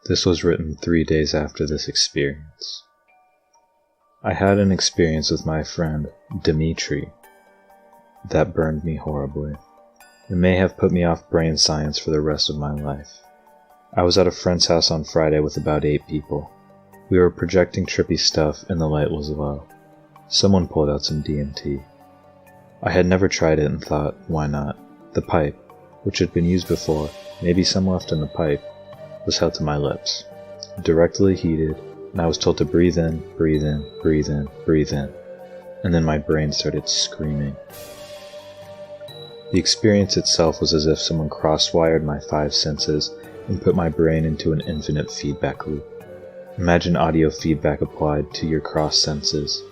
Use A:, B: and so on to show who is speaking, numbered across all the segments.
A: This was written 3 days after this experience. I had an experience with my friend, Dimitri, that burned me horribly. It may have put me off brain science for the rest of my life. I was at a friend's house on Friday with about 8 people. We were projecting trippy stuff and the light was low. Someone pulled out some DMT. I had never tried it and thought, why not? The pipe, which had been used before, maybe some left in the pipe, was held to my lips, directly heated, and I was told to breathe in, breathe in, breathe in, breathe in, and then my brain started screaming. The experience itself was as if someone cross-wired my 5 senses and put my brain into an infinite feedback loop. Imagine audio feedback applied to your cross senses.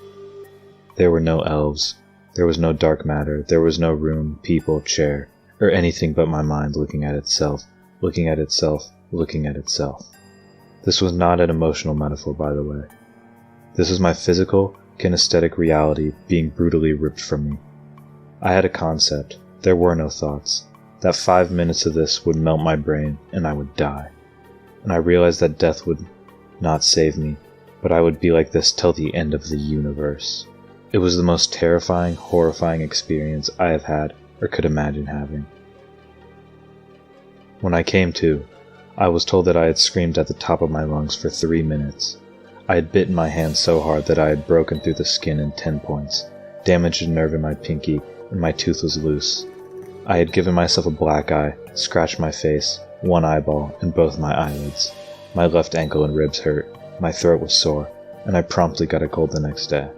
A: There were no elves, there was no dark matter, there was no room, people, chair, or anything but my mind looking at itself, looking at itself, looking at itself. This was not an emotional metaphor, by the way. This was my physical, kinesthetic reality being brutally ripped from me. I had a concept. There were no thoughts. That 5 minutes of this would melt my brain, and I would die. And I realized that death would not save me, but I would be like this till the end of the universe. It was the most terrifying, horrifying experience I have had or could imagine having. When I came to, I was told that I had screamed at the top of my lungs for 3 minutes. I had bitten my hand so hard that I had broken through the skin in 10 points, damaged a nerve in my pinky, and my tooth was loose. I had given myself a black eye, scratched my face, 1 eyeball, and both my eyelids. My left ankle and ribs hurt, my throat was sore, and I promptly got a cold the next day.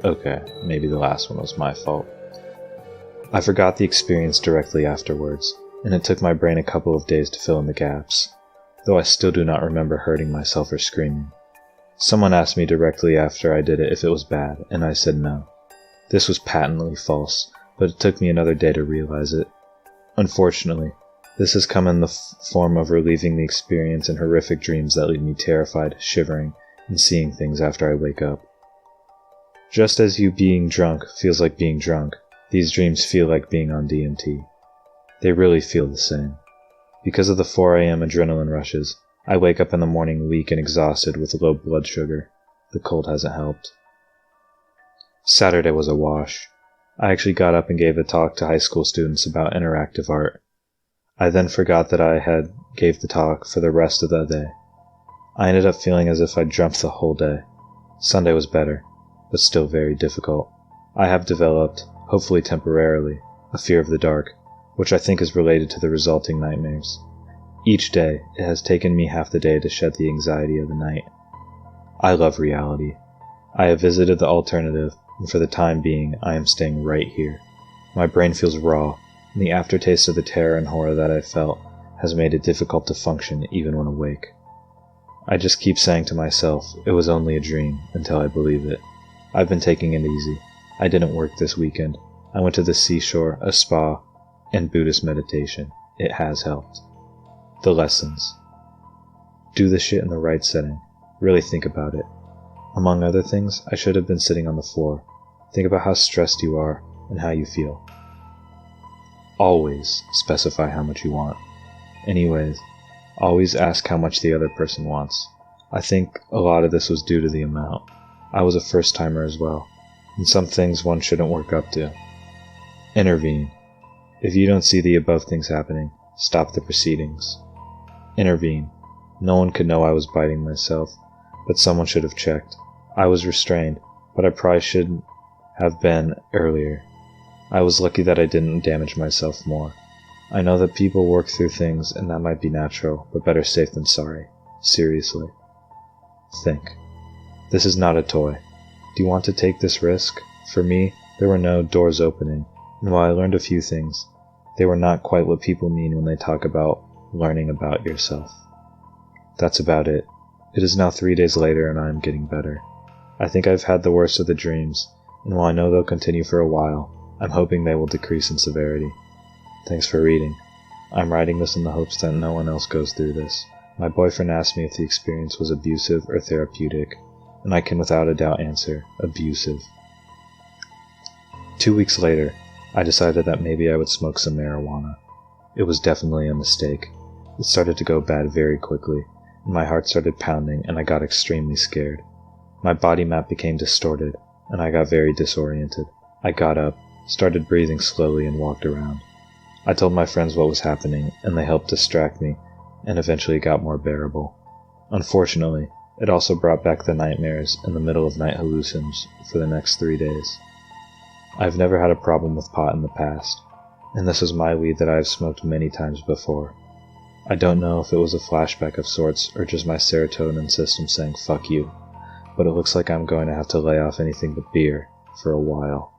A: Okay, maybe the last one was my fault. I forgot the experience directly afterwards, and it took my brain a couple of days to fill in the gaps, though I still do not remember hurting myself or screaming. Someone asked me directly after I did it if it was bad, and I said no. This was patently false, but it took me another day to realize it. Unfortunately, this has come in the form of relieving the experience in horrific dreams that leave me terrified, shivering, and seeing things after I wake up. Just as you being drunk feels like being drunk, these dreams feel like being on DMT. They really feel the same. Because of the 4 a.m. adrenaline rushes, I wake up in the morning weak and exhausted with low blood sugar. The cold hasn't helped. Saturday was a wash. I actually got up and gave a talk to high school students about interactive art. I then forgot that I had gave the talk for the rest of the day. I ended up feeling as if I dreamt the whole day. Sunday was better, but still very difficult. I have developed, hopefully temporarily, a fear of the dark, which I think is related to the resulting nightmares. Each day, it has taken me half the day to shed the anxiety of the night. I love reality. I have visited the alternative, and for the time being, I am staying right here. My brain feels raw, and the aftertaste of the terror and horror that I felt has made it difficult to function even when awake. I just keep saying to myself, it was only a dream, until I believe it. I've been taking it easy. I didn't work this weekend. I went to the seashore, a spa, and Buddhist meditation. It has helped. The lessons. Do the shit in the right setting. Really think about it. Among other things, I should have been sitting on the floor. Think about how stressed you are and how you feel. Always specify how much you want. Anyways, always ask how much the other person wants. I think a lot of this was due to the amount. I was a first-timer as well, and some things one shouldn't work up to. Intervene. If you don't see the above things happening, stop the proceedings. Intervene. No one could know I was biting myself, but someone should have checked. I was restrained, but I probably should have been earlier. I was lucky that I didn't damage myself more. I know that people work through things, and that might be natural, but better safe than sorry. Seriously. Think. This is not a toy. Do you want to take this risk? For me, there were no doors opening, and while I learned a few things, they were not quite what people mean when they talk about learning about yourself. That's about it. It is now 3 days later, and I am getting better. I think I've had the worst of the dreams, and while I know they'll continue for a while, I'm hoping they will decrease in severity. Thanks for reading. I'm writing this in the hopes that no one else goes through this. My boyfriend asked me if the experience was abusive or therapeutic, and I can without a doubt answer, abusive. 2 weeks later, I decided that maybe I would smoke some marijuana. It was definitely a mistake. It started to go bad very quickly, My heart started pounding, and I got extremely scared. My body map became distorted, and I got very disoriented. I got up, started breathing slowly, and walked around. I told my friends what was happening, and they helped distract me, and eventually got more bearable. Unfortunately, it also brought back the nightmares and the middle-of-night hallucinations for the next 3 days. I've never had a problem with pot in the past, and this is my weed that I have smoked many times before. I don't know if it was a flashback of sorts or just my serotonin system saying fuck you, but it looks like I'm going to have to lay off anything but beer for a while.